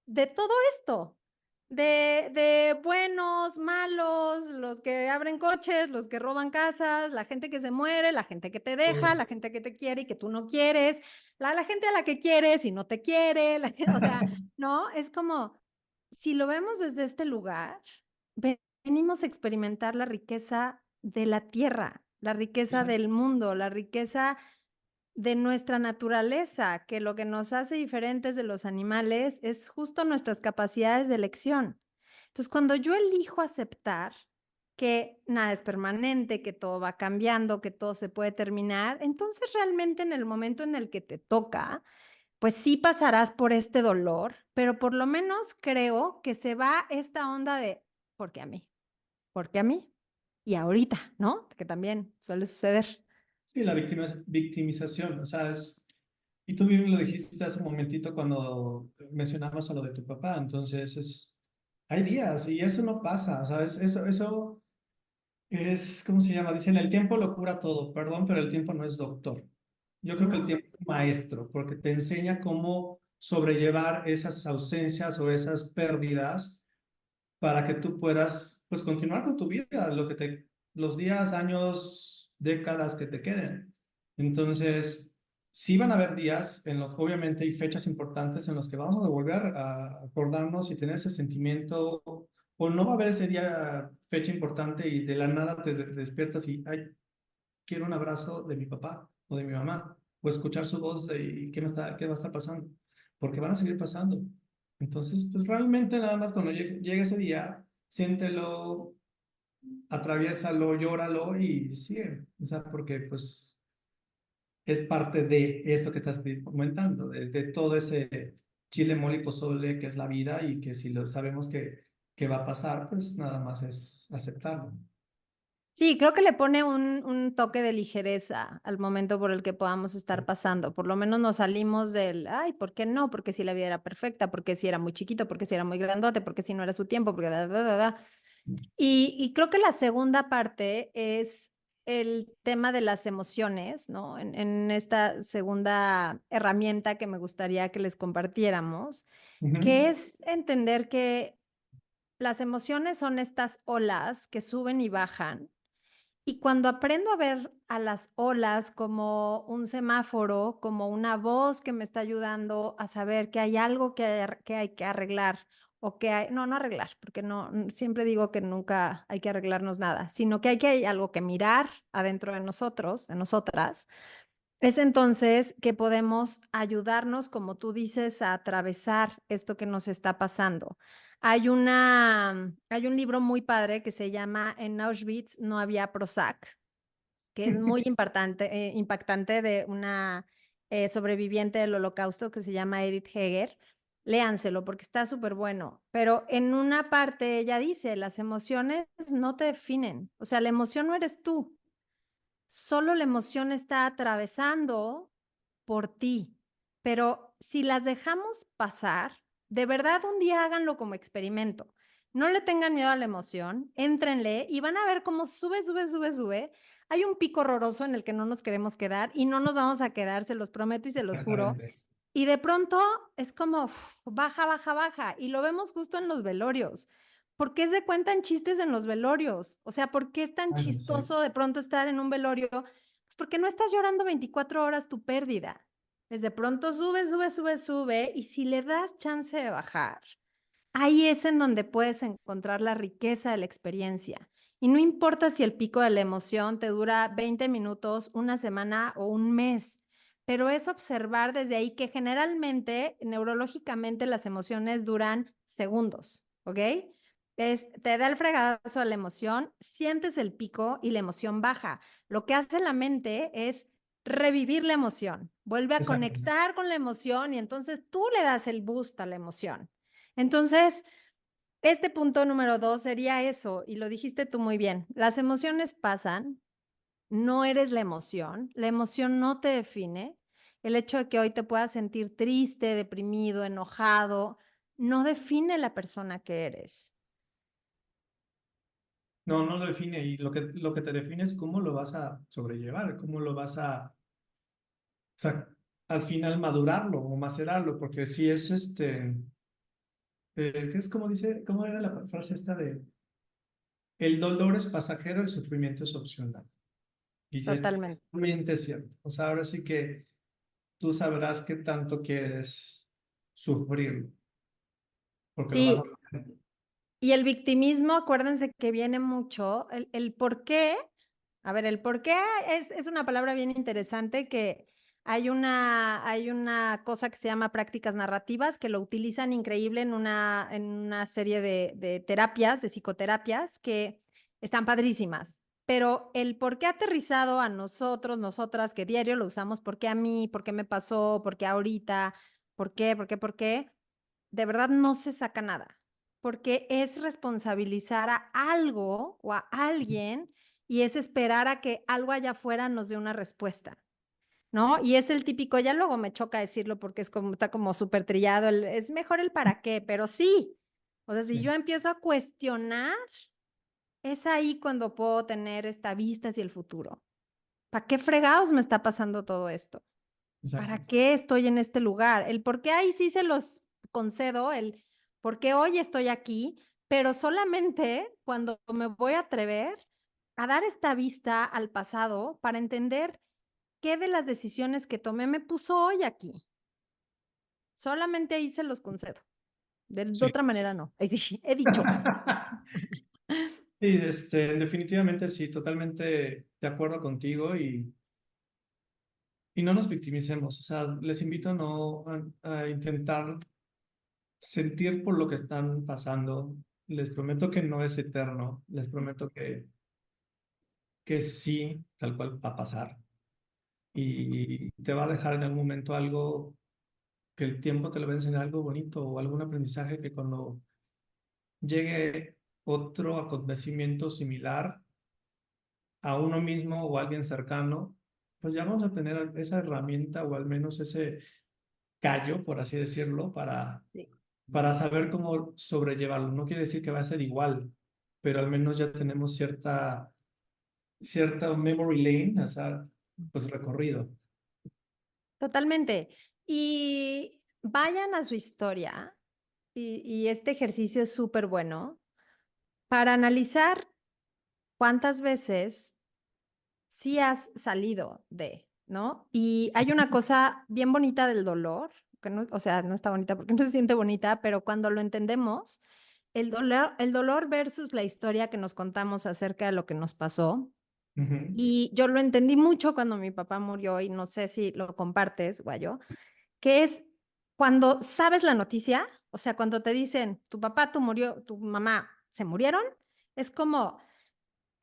de todo esto, de buenos, malos, los que abren coches, los que roban casas, la gente que se muere, la gente que te deja, Todo. la gente que te quiere y que tú no quieres, la gente a la que quieres y no te quiere, o sea, no, es como, si lo vemos desde este lugar, venimos a experimentar la riqueza de la tierra, la riqueza del mundo, la riqueza de nuestra naturaleza, que lo que nos hace diferentes de los animales es justo nuestras capacidades de elección. Entonces, cuando yo elijo aceptar que nada es permanente, que todo va cambiando, que todo se puede terminar, entonces realmente en el momento en el que te toca, pues sí pasarás por este dolor, pero por lo menos creo que se va esta onda de, ¿por qué a mí? ¿Por qué a mí? Y ahorita, ¿no? Que también suele suceder. Sí, la victimización, o sea, y tú bien lo dijiste hace un momentito cuando mencionabas a lo de tu papá, entonces hay días y eso no pasa, o sea, eso es, ¿cómo se llama? Dicen, el tiempo lo cura todo, perdón, pero el tiempo no es doctor. Yo creo que el No, tiempo es maestro, porque te enseña cómo sobrellevar esas ausencias o esas pérdidas para que tú puedas, pues, continuar con tu vida, los días, años, décadas que te queden. Entonces, sí van a haber días en los que obviamente hay fechas importantes en los que vamos a volver a acordarnos y tener ese sentimiento, o no va a haber ese día, fecha importante y de la nada te despiertas y, ay, quiero un abrazo de mi papá o de mi mamá, o escuchar su voz de qué va a estar pasando, porque van a seguir pasando. Entonces, pues realmente nada más cuando llegue ese día, siéntelo, atraviésalo, llóralo y sigue. O sea, porque pues es parte de esto que estás comentando, de todo ese chile, mole y pozole que es la vida y que si lo sabemos que va a pasar, pues nada más es aceptarlo. Sí, creo que le pone un toque de ligereza al momento por el que podamos estar pasando. Por lo menos nos salimos del, ay, ¿por qué no? Porque si la vida era perfecta, porque si era muy chiquito, porque si era muy grandote, porque si no era su tiempo, porque da. Y creo que la segunda parte es el tema de las emociones, ¿no? En esta segunda herramienta que me gustaría que les compartiéramos, que Ujú, es entender que las emociones son estas olas que suben y bajan y cuando aprendo a ver a las olas como un semáforo, como una voz que me está ayudando a saber que hay algo que hay que arreglar o que hay, no arreglar, porque no, siempre digo que nunca hay que arreglarnos nada, sino que hay algo que mirar adentro de nosotros, de nosotras, es entonces que podemos ayudarnos, como tú dices, a atravesar esto que nos está pasando. Hay un libro muy padre que se llama En Auschwitz no había Prozac, que es muy impactante de una sobreviviente del Holocausto que se llama Edith Heger. Léanselo porque está súper bueno. Pero en una parte ella dice, las emociones no te definen. O sea, la emoción no eres tú. Solo la emoción está atravesando por ti. Pero si las dejamos pasar, de verdad un día háganlo como experimento. No le tengan miedo a la emoción, éntrenle y van a ver cómo sube. Hay un pico horroroso en el que no nos queremos quedar y no nos vamos a quedar, se los prometo y se los juro. exactamente. Y de pronto es como baja. Y lo vemos justo en los velorios. ¿Por qué se cuentan chistes en los velorios? O sea, ¿por qué es tan Ay, no sé. chistoso de pronto estar en un velorio? Pues porque no estás llorando 24 horas tu pérdida. Desde pronto sube. Y si le das chance de bajar, ahí es en donde puedes encontrar la riqueza de la experiencia. Y no importa si el pico de la emoción te dura 20 minutos, una semana o un mes, pero es observar desde ahí que generalmente, neurológicamente, las emociones duran segundos, ¿ok? Te da el fregadazo a la emoción, sientes el pico y la emoción baja. Lo que hace la mente es revivir la emoción, vuelve a Exacto. conectar con la emoción y entonces tú le das el boost a la emoción. Entonces, este punto número 2 sería eso, y lo dijiste tú muy bien. Las emociones pasan, no eres la emoción no te define. El hecho de que hoy te puedas sentir triste, deprimido, enojado, no define la persona que eres. No, no lo define y lo que te define es cómo lo vas a sobrellevar, cómo lo vas a, o sea, al final madurarlo o macerarlo, porque si es ¿qué es como dice, cómo era la frase esta de, el dolor es pasajero, el sufrimiento es opcional? Y es Totalmente. totalmente cierto. O sea, ahora sí que tú sabrás qué tanto quieres sufrir, porque lo vas a... Sí, y el victimismo, acuérdense que viene mucho, el por qué, a ver, el por qué es una palabra bien interesante que hay una cosa que se llama prácticas narrativas que lo utilizan increíble en una serie de terapias, de psicoterapias, que están padrísimas. Pero el por qué aterrizado a nosotros, nosotras, que diario lo usamos, por qué a mí, por qué me pasó, por qué ahorita, por qué, de verdad no se saca nada porque es responsabilizar a algo o a alguien y es esperar a que algo allá afuera nos dé una respuesta, ¿no? Y es el típico, ya luego me choca decirlo porque es como, está como súper trillado, es mejor el para qué, pero sí. O sea, si yo Sí, empiezo a cuestionar, es ahí cuando puedo tener esta vista hacia el futuro. ¿Para qué fregados me está pasando todo esto? exacto. ¿Para qué estoy en este lugar? El por qué ahí sí se los concedo, el por qué hoy estoy aquí, pero solamente cuando me voy a atrever a dar esta vista al pasado para entender qué de las decisiones que tomé me puso hoy aquí. Solamente ahí se los concedo. De Sí. otra manera no. Ahí sí, he dicho. Sí, definitivamente sí, totalmente de acuerdo contigo y no nos victimicemos. O sea, les invito a no a intentar sentir por lo que están pasando. Les prometo que no es eterno. Les prometo que sí, tal cual va a pasar. Y te va a dejar en algún momento algo que el tiempo te lo va a enseñar algo bonito o algún aprendizaje que cuando llegue otro acontecimiento similar, a uno mismo o a alguien cercano, pues ya vamos a tener esa herramienta o al menos ese callo, por así decirlo, Sí. para saber cómo sobrellevarlo. No quiere decir que va a ser igual, pero al menos ya tenemos cierta memory lane, o sea, pues recorrido. Totalmente. Y vayan a su historia, y este ejercicio es súper bueno para analizar cuántas veces sí has salido de, ¿no? Y hay una cosa bien bonita del dolor, que no, o sea, no está bonita porque no se siente bonita, pero cuando lo entendemos, el dolor versus la historia que nos contamos acerca de lo que nos pasó. Ujú, Y yo lo entendí mucho cuando mi papá murió, y no sé si lo compartes, Guayo, que es cuando sabes la noticia, o sea, cuando te dicen tu papá, tu mamá se murieron, es como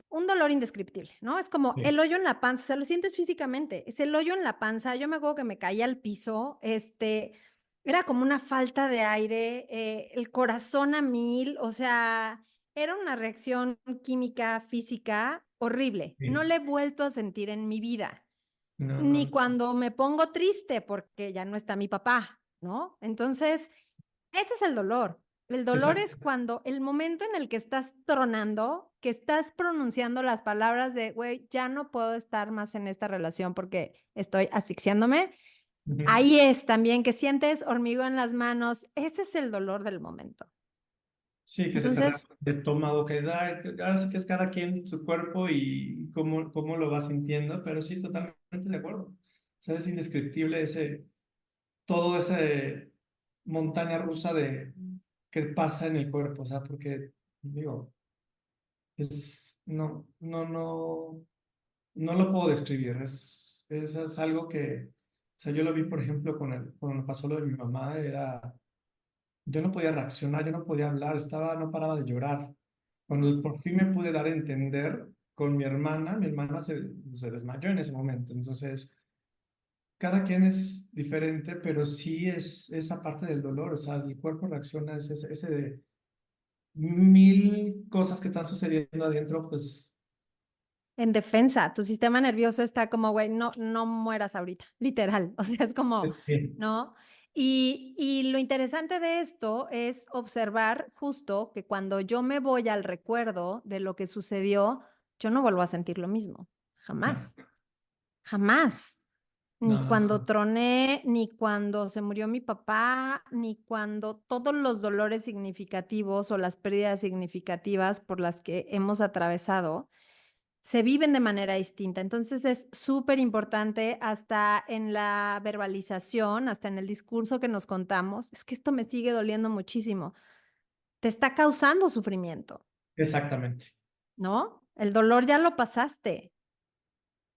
un dolor indescriptible, ¿no? Es como sí, el hoyo en la panza, o sea, lo sientes físicamente, es el hoyo en la panza. Yo me acuerdo que me caía al piso, era como una falta de aire, el corazón a mil, o sea, era una reacción química, física horrible. No sí. la he vuelto a sentir en mi vida, No, no, ni no. cuando me pongo triste porque ya no está mi papá, ¿no? Entonces, ese es el dolor. El dolor es Exacto. cuando el momento en el que estás tronando, que estás pronunciando las palabras de, güey, ya no puedo estar más en esta relación porque estoy asfixiándome. Ujú. Ahí es también que sientes hormigón en las manos. Ese es el dolor del momento. Sí, que se te Entonces, remueve el estómago, que ahora sí que es cada quien su cuerpo y cómo lo va sintiendo, pero sí, totalmente de acuerdo. O sea, es indescriptible todo ese montaña rusa que pasa en el cuerpo, o sea, porque, digo, no lo puedo describir, es algo que, o sea, yo lo vi, por ejemplo, cuando pasó lo de mi mamá, yo no podía reaccionar, yo no podía hablar, no paraba de llorar. Cuando por fin me pude dar a entender con mi hermana se desmayó en ese momento. Entonces, cada quien es diferente, pero sí es esa parte del dolor, o sea, el cuerpo reacciona, ese de mil cosas que están sucediendo adentro, pues en defensa, tu sistema nervioso está como, güey, no, no mueras ahorita, literal. O sea, es como, sí, ¿no? Y lo interesante de esto es observar justo que cuando yo me voy al recuerdo de lo que sucedió, yo no vuelvo a sentir lo mismo. no, Jamás, jamás. Ni no, no, cuando no. troné, ni cuando se murió mi papá, ni cuando todos los dolores significativos o las pérdidas significativas por las que hemos atravesado se viven de manera distinta. Entonces es súper importante hasta en la verbalización, hasta en el discurso que nos contamos. Es que esto me sigue doliendo muchísimo. Te está causando sufrimiento, Exactamente. ¿no? El dolor ya lo pasaste.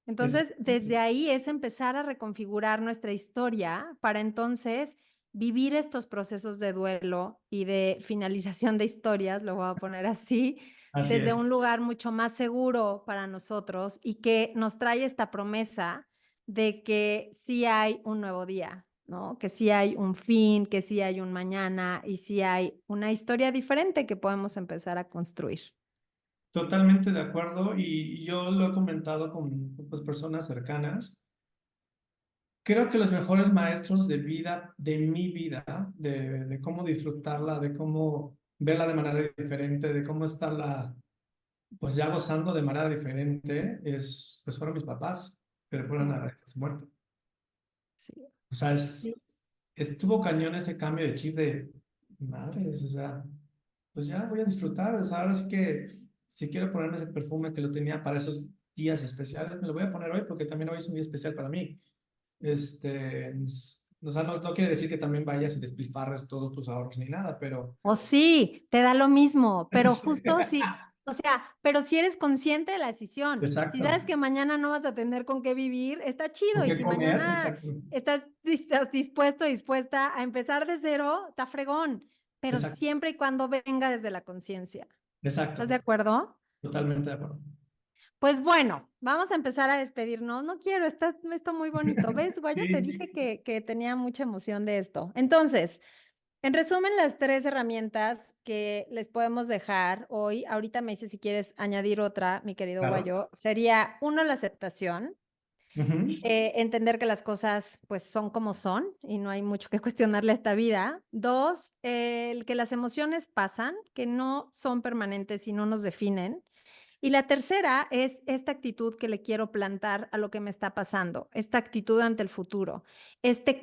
Entonces, desde Exactamente. ahí es empezar a reconfigurar nuestra historia para entonces vivir estos procesos de duelo y de finalización de historias, lo voy a poner así, Así desde es. un lugar mucho más seguro para nosotros, y que nos trae esta promesa de que sí hay un nuevo día, ¿no? Que sí hay un fin, que sí hay un mañana y sí hay una historia diferente que podemos empezar a construir. Totalmente de acuerdo y yo lo he comentado con pues, personas cercanas. Creo que los mejores maestros de vida, de mi vida, de cómo disfrutarla, de cómo verla de manera diferente, de cómo estarla pues ya gozando de manera diferente, pues fueron mis papás, pero fueron a raíz de su muerte. Sí, O sea, sí. estuvo cañón ese cambio de chip de madres, o sea, pues ya voy a disfrutar, o sea, ahora sí que si quiero ponerme ese perfume que lo tenía para esos días especiales, me lo voy a poner hoy porque también hoy es un día especial para mí. O sea, no quiere decir que también vayas y despilfarres todos tus ahorros ni nada, pero O sí, te da lo mismo, pero justo sí, o sea, pero si eres consciente de la decisión, si exacto. sabes que mañana no vas a tener con qué vivir, está ¿Con chido. Y qué si comer? mañana Exacto. estás dispuesto, dispuesta a empezar de cero, está fregón, pero Exacto. siempre y cuando venga desde la conciencia. Exacto. ¿Estás de acuerdo? Totalmente de acuerdo. Pues bueno, vamos a empezar a despedirnos. No quiero, está esto muy bonito. ¿Ves, Guaya? Te Sí, dije que tenía mucha emoción de esto. Entonces, En resumen, las tres herramientas que les podemos dejar hoy, ahorita me dice si quieres añadir otra, mi querido Claro. Guayo, sería uno, la aceptación, Ujú. entender que las cosas pues son como son y no hay mucho que cuestionarle a esta vida. Dos, el que las emociones pasan, que no son permanentes y no nos definen. Y la tercera es esta actitud que le quiero plantar a lo que me está pasando, esta actitud ante el futuro,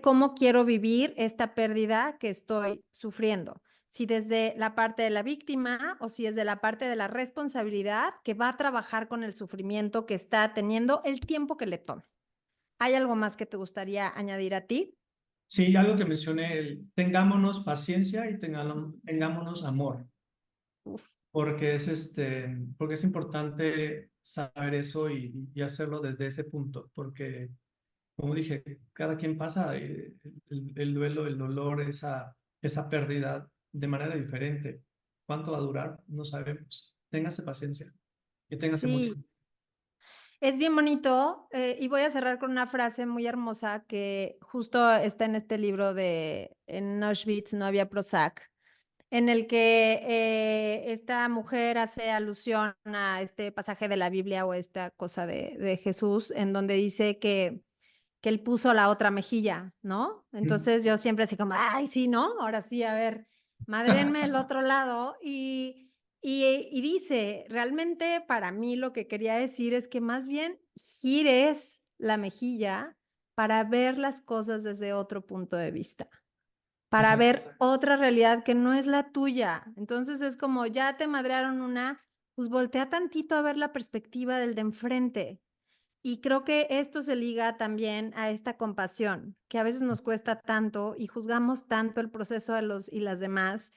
cómo quiero vivir esta pérdida que estoy sufriendo. Si desde la parte de la víctima o si es de la parte de la responsabilidad que va a trabajar con el sufrimiento que está teniendo el tiempo que le tome. ¿Hay algo más que te gustaría añadir a ti? Sí, algo que mencioné, tengámonos paciencia y tengámonos amor, Uf, porque es importante saber eso y hacerlo desde ese punto, porque como dije, cada quien pasa el duelo, el dolor, esa pérdida de manera diferente. ¿Cuánto va a durar? No sabemos. Téngase paciencia y téngase mucho. sí, es bien bonito y voy a cerrar con una frase muy hermosa que justo está en este libro de En Auschwitz no había Prozac, en el que esta mujer hace alusión a este pasaje de la Biblia o esta cosa de Jesús, en donde dice que él puso la otra mejilla, ¿no? Entonces yo siempre así como, ay, sí, ¿no? Ahora sí, a ver, madrenme el otro lado. Y dice, realmente para mí lo que quería decir es que más bien gires la mejilla para ver las cosas desde otro punto de vista, para Exacto. ver otra realidad que no es la tuya. Entonces es como, ya te madrearon una, pues voltea tantito a ver la perspectiva del de enfrente. Y creo que esto se liga también a esta compasión, que a veces nos cuesta tanto y juzgamos tanto el proceso de los y las demás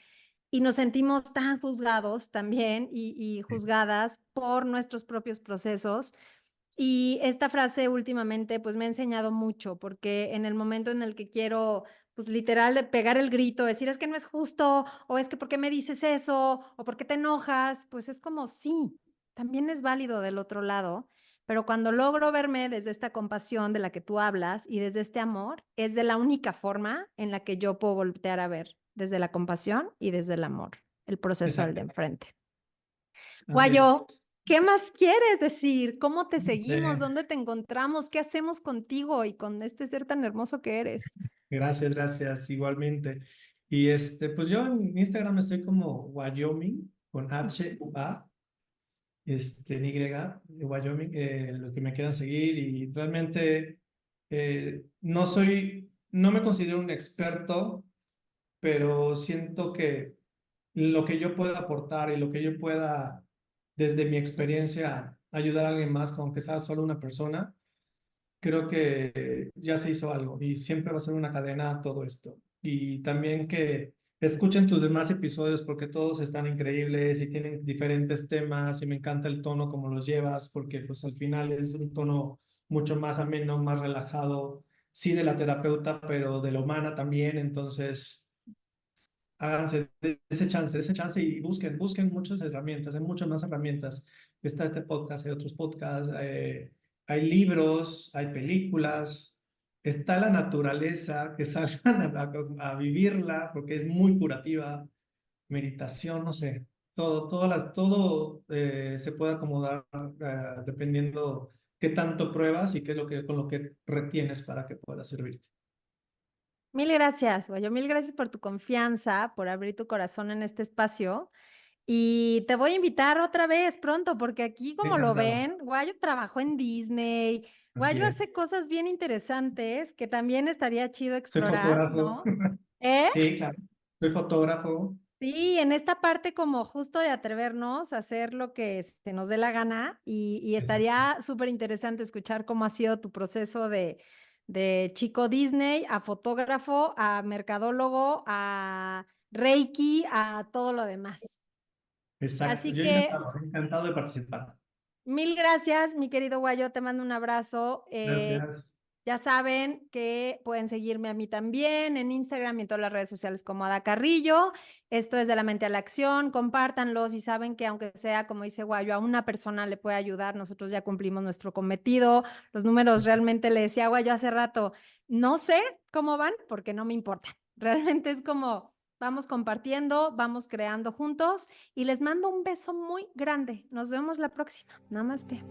y nos sentimos tan juzgados también y juzgadas por nuestros propios procesos. Y esta frase últimamente pues me ha enseñado mucho porque en el momento en el que quiero pues literal de pegar el grito, decir es que no es justo o es que ¿por qué me dices eso o por qué te enojas? Pues es como sí, también es válido del otro lado, pero cuando logro verme desde esta compasión de la que tú hablas y desde este amor, es de la única forma en la que yo puedo voltear a ver desde la compasión y desde el amor, el proceso del de Exacto. enfrente. Así es. Guayo, ¿qué más quieres decir? ¿Cómo te Sí. seguimos? ¿Dónde te encontramos? ¿Qué hacemos contigo y con este ser tan hermoso que eres? Gracias, gracias, igualmente. Y pues yo en Instagram estoy como Wyoming, con H-U-A, en Y, Wyoming, los que me quieran seguir. Y realmente no me considero un experto, pero siento que lo que yo pueda aportar y lo que yo pueda, desde mi experiencia, ayudar a alguien más, aunque sea solo una persona, creo que ya se hizo algo y siempre va a ser una cadena a todo esto. Y también que escuchen tus demás episodios porque todos están increíbles y tienen diferentes temas y me encanta el tono como los llevas porque pues al final es un tono mucho más ameno, más relajado, sí de la terapeuta, pero de la humana también. Entonces háganse de ese chance y busquen muchas herramientas, hay muchas más herramientas. Está este podcast, hay otros podcasts, hay libros, hay películas, está la naturaleza, que salgan a vivirla porque es muy curativa, meditación, no sé, todo se puede acomodar dependiendo qué tanto pruebas y qué es con lo que retienes para que pueda servirte. Mil gracias, Guayo. Mil gracias por tu confianza, por abrir tu corazón en este espacio. Y te voy a invitar otra vez pronto, porque aquí, como lo Encantado. ven, Guayo trabajó en Disney. Así Guayo es. hace cosas bien interesantes que también estaría chido Soy explorar, fotógrafo. ¿no? ¿Eh? Sí, claro. Soy fotógrafo. Sí, en esta parte como justo de atrevernos a hacer lo que se nos dé la gana y Exacto. estaría súper interesante escuchar cómo ha sido tu proceso de chico Disney a fotógrafo, a mercadólogo, a Reiki, a todo lo demás. Exacto. Así Yo que encantado de participar. mil gracias, mi querido Guayo, te mando un abrazo. Gracias. Ya saben que pueden seguirme a mí también en Instagram y en todas las redes sociales como Ada Carrillo. Esto es de la mente a la acción. Compártanlo si saben que aunque sea, como dice Guayo, a una persona le puede ayudar. Nosotros ya cumplimos nuestro cometido. Los números realmente le decía a Guayo hace rato, no sé cómo van porque no me importa. Realmente es como vamos compartiendo, vamos creando juntos y les mando un beso muy grande. Nos vemos la próxima. Namaste.